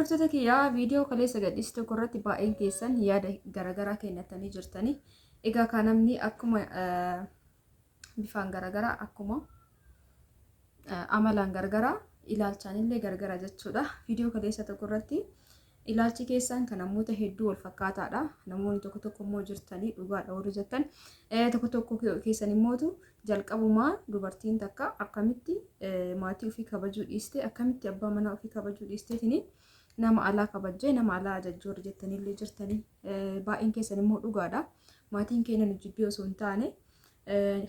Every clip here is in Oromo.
Hordoftoota kiyyaa viidiyoo kaleessa gadhiiste tokko irratti baay'een keessan yaada garaagaraa kennatanii jirtanii. Egaa kan namni akkuma bifaan garaagaraa akkuma amalaan garaagaraa ilaalchaan illee garaagaraa jechuudha. Viidiyoo kaleessa tokko irratti ilaalchi keessan kan namoota hedduu wal fakkaataadha. Namoonni tokko tokko immoo jirtanii dhugaadha warri jettan. Tokko tokko keessan immootu jalqabumaa dubartiin takka akkamitti maatii ofii kabajuu dhiiste, akkamitti abbaa manaa ofii kabajuu dhiisteetini nama alaa kabajjee nama alaa ajajjoo jettanii illee jirtanii. Baay'een keessan immoo dhugaadha. Maatiin keenya nu jibbii osoo hin taane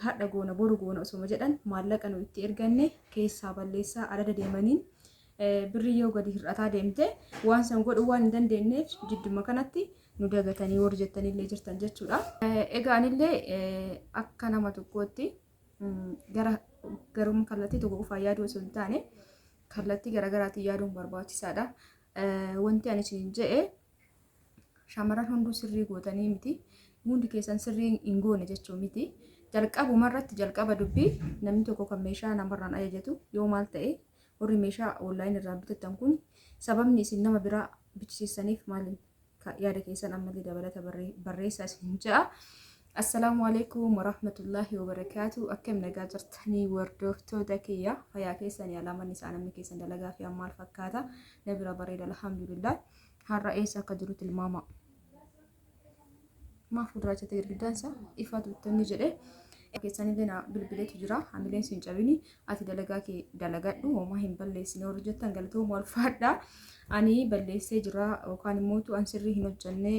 hadha goona boru goona osoo jedhan maallaqa nu itti erganne keessaa balleessaa adada deemaniin birrii yoo gadi hir'ataa deemte waan san godhuu waan hin dandeenyeef jidduma kanatti nu dagatanii warri jettanii illee jirtan jechuudha. Egaa anillee akka nama tokkootti garuma kallattii tokko qofaan yaaduu osoo hin taane kallattii garaagaraatiin yaaduun barbaachisaadha. Wanti ani isin jedhe shamarran hunduu sirrii gootanii miti. Hundi keessan sirrii hin goone jechuu miti. Jalqabumarratti jalqaba dubbii namni tokko kan meeshaa namarraan ajajatu yoo maal ta'e warri meeshaa onlaayinii irraa bitattan kun sababni isin nama biraa bichisiisaniif maaliin yaada keessan ammallee dabalata barreessaa isin jedha. Assalaamu alaikum warahmatullahi wabarakaatu. Akkam nagaa jirtanii hordoftoota kiyya fayyaa keessanii alaaman isaa namni keessan dalagaa fi ammaal fakkaata na bira bareeda alhamdulillah. Har'a eessa akka jiru tilmaama. Maaf fuulduracha ta'e girgiddaansa ifa tuttanii jedhe keessanillee na bilbileetu jira. Hamileen sin cabini ati dalagaa kee dalagadhu homaa hin balleessine warri jettan galatooma ulfaadha. Ani balleessee jira yookaan immoo an sirrii hin hojjenne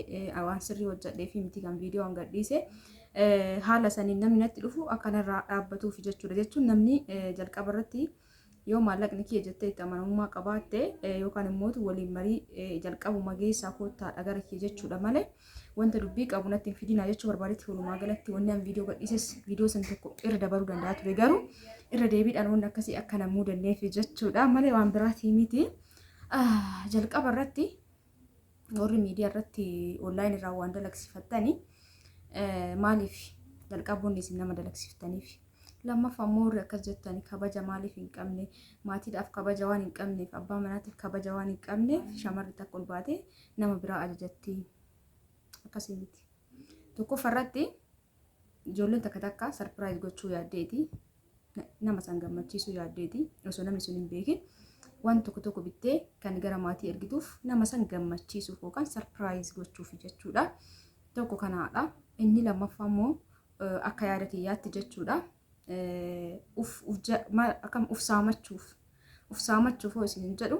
waan sirrii hojjedhee fi miti kan viidiyoo an gadhiise haala saniin namni natti dhufu akkanarraa dhaabbatuuf jechuudha. Jechuun namni jalqaba irratti yoo maallaqni kiyya jettee itti amanamummaa qabaatte yookaan immoo waliin marii jalqabuma geessaa koottaadha gara kiyya jechuudha malee wanta dubbii qabu natti hin fidinaa jechuu barbaadetti walumaa galatti wanni an viidiyoo gadhiises viidiyoo san tokko irra dabaluu danda'a ture garuu irra deebiidhaan wanni akkasii akka namuu dandeef jechuudha malee waan biraatii miti. Jalqaba irratti warri miidiyaa irratti onlaayinii irraa waan dalagsiifattanii maaliif jalqaboonni isin nama dalagsiiftaniif lammaffaa immoo warri akkas jettanii kabaja maaliif hin qabne maatiidhaaf kabaja waan hin qabneef abbaa manaatiif kabaja waan hin qabneef shamarri takka ol baatee nama biraa ajajatti akkasii miti. Tokkoffaa irratti ijoolleen takka takka sarpiraayiz gochuu yaaddeeti nama san gammachiisuu yaaddeeti osoo namni sun hin beekin waan tokko tokko bittee kan gara maatii ergituuf nama san gammachiisuuf yookaan sarpiraayiz gochuuf jechuudha. Tokko kanaadha. Inni lammaffaa immoo akka yaada kiyyaatti jechuudha. Uf saamachuuf hoo isin jedhu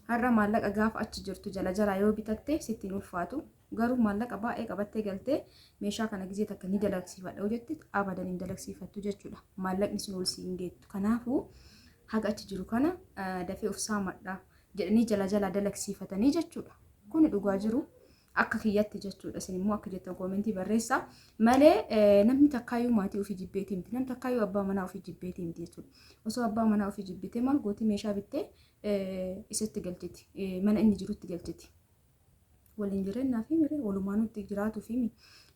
har'a maallaqa gaafa achi jirtu jala jalaa yoo bitatte sitti hin ulfaatu. Garuu maallaqa baay'ee qabattee galtee meeshaa kana gizee takka ni dalagsiifadha yoo jettee abadan hin dalagsiifattu jechuudha. Maallaqni sun ol si hin geettu. Kanaafuu haga achi jiru kana dafee uf saamadha jedhanii jala dalagsiifatanii jechuudha. Kuni dhugaa jiru akka kiyyatti jechuudha. Isin immoo akka jettan koomentii barreessaa malee namni takkaayyuu maatii ofii jibbeetii miti. Namni takkaayyuu abbaa manaa ofii jibbeetii miti jechuudha. Osoo abbaa manaa ofii jibbitee maal gootii meeshaa bittee isatti galchiti. Mana inni jirutti galchiti. Waliin jireenyaa fi miree walumaa nutti jiraatuu fi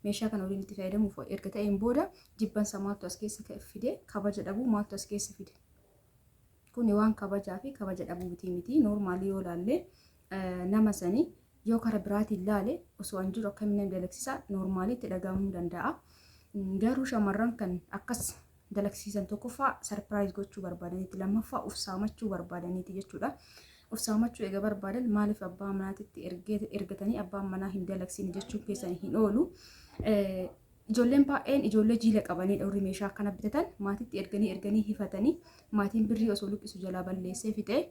meeshaa kana waliin itti fayyadamuuf erga ta'een booda jibbansa maaltu as keessa fide kabaja dhabuu maaltu as keessa fide. Kuni waan kabajaa fi kabaja dhabuu miti. Noormaalii yoo ilaalle nama sanii yoo karaa biraatiin ilaale osoo an jiru akkamiin dalagsiisa noormaalii itti dhagahamuu danda'a. Garuu shamarran kan akkas dalagsiisan tokkoffaa sarpiraayiz gochuu barbaadaniiti lammaffaa uf saamachuu barbaadaniiti jechuudha. Uf saamachuu eega barbaadan maaliif abbaa manaatitti ergatanii abbaan manaa hin dalagsine jechuun keessan hin oolu. Ijoolleen baay'een ijoollee jiila qabanidha warri meeshaa akkana bitatan maatiitti erganii hifatanii maatiin birrii osoo lukkisu jalaa balleessee fixee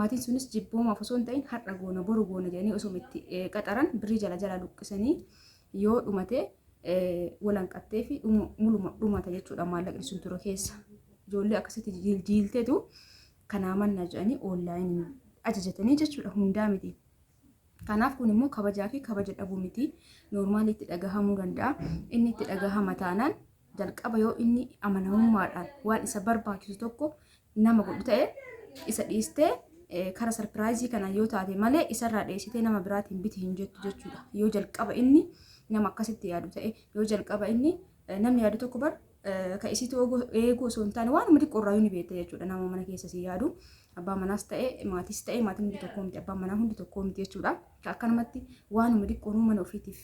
maatiin sunis jibboomaaf osoo hin ta'in har'a goona boru goona jedhanii osoo itti qaxaran birrii jala lukkisanii yoo dhumate walanqattee fi dhumata jechuudha maallaqni sun ture keessa. Ijoollee akkasitti jiilteetu kanaa manna jedhanii onlaayinii ajajatanii jechuudha hundaa miti. Kanaaf kun immoo kabajaa fi kabaja dhabuu miti. Noormaalii itti dhagahamuu danda'a. Inni itti dhagahama taanaan jalqaba yoo inni amanamummaadhaan waan isa barbaachisu tokko nama godhu ta'e isa dhiistee karaa sarpiraayizii kana yoo taate malee isarraa dheessitee nama biraatiin biti hin jettu jechuudha. Yoo jalqaba inni nama akkasitti yaadu ta'e yoo jalqaba inni namni yaadu tokko bar ka isitu eeguu osoo hin taane waanuma xiqqoorraa yoo ni beekte jechuudha nama mana keessa si yaadu. abbaan manaas ta'e maatis ta'e maatiin hundi tokko miti abbaan manaa hundi tokko miti jechuudha. Akkanumatti waanuma xiqqoon mana ofiitiif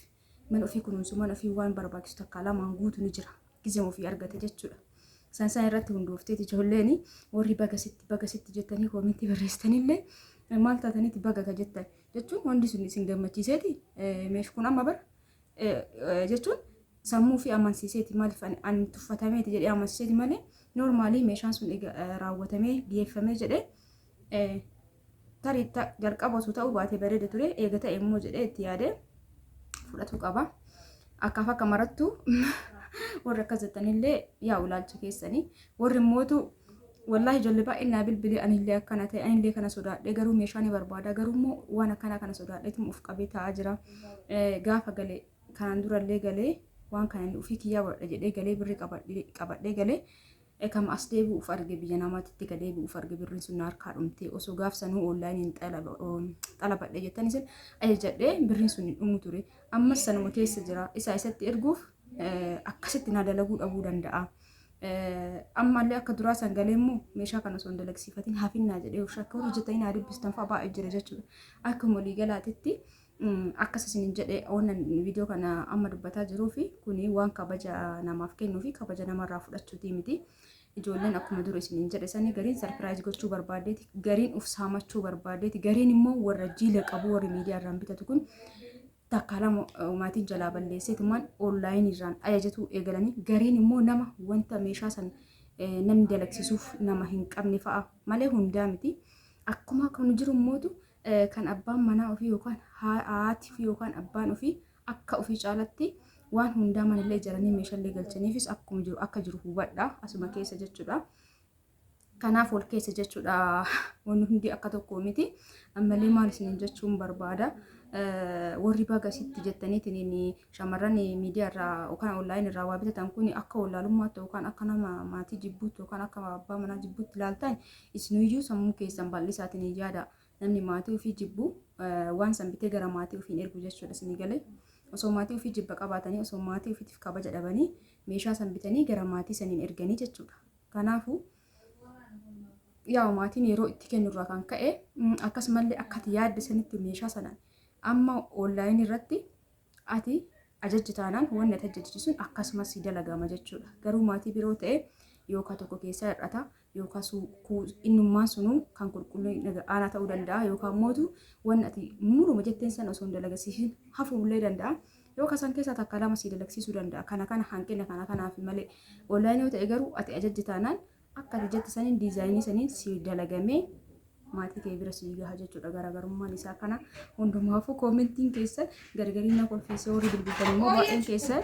mana ofii kunuunsu mana ofii waan barbaachisu takka lamaan guutu ni jira gizema ofii argate jechuudha. Isaan irratti hundoofteeti ijoolleen warri baga sitti jettanii koomintii barreessitanillee maal taataniiti baga ka jettan jechuun wanti sun isin gammachiiseeti meesh kun amma bara jechuun sammuu fi amansiiseeti maaliif ani tuffatameeti jedhee amansiiseeti malee noormaalii meeshaan sun raawwatamee dhiyeeffamee jedhee tarii jalqaba osoo ta'uu baatee bareeda ture eega ta'e immoo jedhee itti yaadee fudhatu qaba. Akkaaf akka marattu warri akkas jettanillee yaa ulaalcha keessanii warri immootu wallahi ijoollee baay'ee naa bilbilee anillee akkana ta'e anillee kana sodaadhee garuu meeshaa ni barbaada garuu immoo waan akkanaa kana sodaadheetu of qabee taa'aa jira. Gaafa galee kanaan durallee galee waan kana ofii kiyyaa godha jedhee galee birrii qabadhee galee kam as deebi'uuf arge biyya namaatitti gad deebi'uuf arge birriin sun harkaa dhumtee osoo gaafsanuu onlaayiniin xalabadhee jettan isin ajajadhee birriin sun hin dhumu ture ammas sanuma keessa jira isaa isatti erguuf akkasitti na dalaguu dhabuu danda'a. Ammallee akka duraa san galee immoo meeshaa kana osoo hin dalagsiifatiin hafinnaa jedhee of shakka warra hojjetanii naa dubbistan fa'aa baay'ee jira jechuudha. Akkuma walii galaatitti akkas isin jedhee oonan viidiyoo kana amma dubbataa jiruu fi kuni waan kabaja namaaf kennuu fi kabaja namarraa fudhachuuti miti. Ijoolleen akkuma dura isin jedhe sanii gariin sarpiraayiz gochuu barbaadeeti gariin uf saamachuu barbaadeeti gariin immoo warra jiila qabu warri miidiyaa irraan bitatu kun takka lama maatiin jalaa balleesseetumaan onlaayinii irraan ajajatu eegalanii gariin immoo nama wanta meeshaa san namni dalagsisuuf nama hin qabne fa'a malee hundaa miti. Akkuma kan jiru immootu kan abbaan manaa ofii yookaan haati ofii yookaan abbaan ofii akka ofii caalatti waan hundaa manallee ijaaranii meeshaalee galchaniifis akkuma jiru akka jiru hubadha asuma keessa jechuudha. Kanaaf ol keessa jechuudha wanni hundi akka tokko miti. Ammallee maal isin jechuun barbaada warri baga sitti jettaniitiin shamarran miidiyaa irraa yookaan onlaayinii irraa waa bitatan kun akka wallaalummaatti yookaan akka nama maatii jibbuutti yookaan akka abbaa manaa jibbuutti ilaaltan isiniyyuu sammuu keessan bal'isaatiin yaada. Namni maatii ofii jibbu waan san bitee gara maatii ofii ergu jechuudha isinii galee. Osoo maatii ofii jibba qabaatanii osoo maatii ofiitiif kabaja dhabanii meeshaa san bitanii gara maatii saniin erganii jechuudha. Kanaafuu yaa maatiin yeroo itti kennurraa kan ka'e akkasumallee akka ati yaadde sanitti meeshaa sanaan amma onlaayinii irratti ati ajajji taanaan wanni ati ajajjisun akkasumas dalagama jechuudha. Garuu maatii biroo ta'e yookaan tokko keessaa hir'ata yookaan innummaan sunuu kan qulqulluu aanaa ta'uu danda'a yookaan mootu wanni ati muruma jetteen sana osoo hin dalagsiisin hafuullee danda'a yookaan san keessaa takka lama si dalagsiisuu danda'a. Kana hanqina kanaaf malee onlaayinii yoo ta'e garuu ati ajajji taanaan akka ati jette saniin diizaayinii saniin si dalagamee maatii kee bira si gaha jechuudha. Garaagarummaan isaa kana hundumaafuu koomentiin keessan gargariina kolfiisee warri bilbiltan immoo baay'een keessan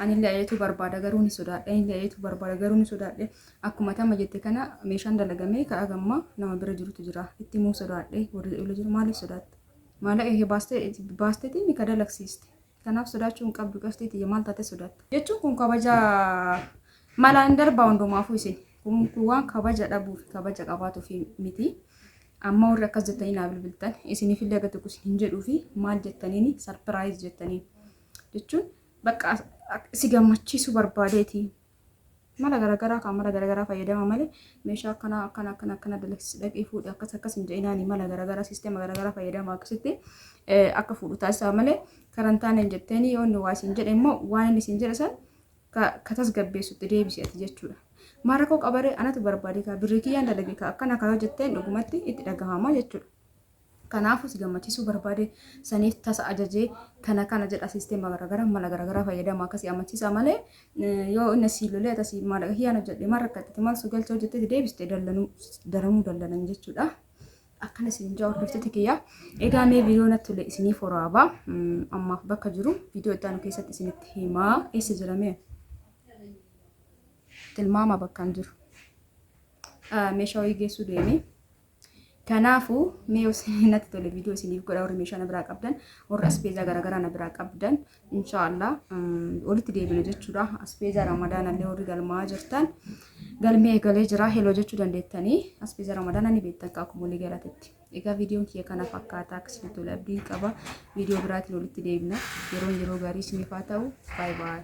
anillee ayeetu barbaada garuu ni sodaadhe anillee ayeetu barbaada garuu ni sodaadhe akkuma tama jette kana meeshaan dalagamee ka'a gamma nama bira jirutu jira itti muu sodaadhe warri ol jiru maaliif sodaatte maallaqa baasteetiin ni kadalaksiiste kanaaf sodaachuu hin qabdu qasteeti maal taate sodaatte jechuun kun kabaja malaan darbaa hundumaafuu isin kun waan kabaja dhabuuf kabaja qabaatuuf miti. Amma warri akkas jettanii naa bilbiltan isiniif illee gadi kusin hin jedhuu fi maal jettaniin sarpiraayiz jettanii jechuun bakka si gammachiisuu barbaadeeti. Mala garaagaraa kan mala garaagaraa fayyadama malee meeshaa akkana dalagsii dhaqee fuudhee akkas hin jedhinaani mala garaagaraa siisteema garaagaraa fayyadama akkasitti akka fuudhu taasisaa malee karantaan hin jetteeni yoo inni waa isin jedhe immoo waan inni isin jedhe san ka tasgabbeessutti deebisee jechuudha. Mara koo qabaree anatu barbaade ka birrii kiyyaan dalage ka akkana kaayoo jetteen dhugumatti itti dhagahama jechuudha. Kanaafuu si gammachiisuu barbaade saniif tasa ajajee kana jedha siisteema garaagaraa mala garaagaraa fayyadama akkasii amansiisaa malee yoo inni si lolee tasii maallaqa kiyyaan hojjedhe maal rakkatti maal sugalcha hojjettee deebistee daramuu dallanan jechuudha. Akkana isin jaa hordoftoota kiyyaa egaa mee viidiyoo natti tole isiniif waraabaa ammaaf bakka jiru viidiyoo itti aanu keessatti isinitti himaa eessa jiramee tilmaama bakkaan jiru meeshaa wayii geessuu deemee kanaafuu mee natti tole viidiyoo isiniif godha warri meeshaa na biraa qabdan warri aspeezaa garaagaraa na biraa qabdan inshaallah walitti deebina jechuudha. Aspeezaa ramadaanallee warri galmaa jirtan galmee eegalee jira heloo jechuu dandeettanii aspeezaa ramadaana ni beektan akkuma walii galatetti. Egaa viidiyoon kiyya kana fakkaataa akkasitti tole abdiin qaba viidiyoo biraatiin walitti deebina yeroo gaarii isiniif haa ta'u baay baay.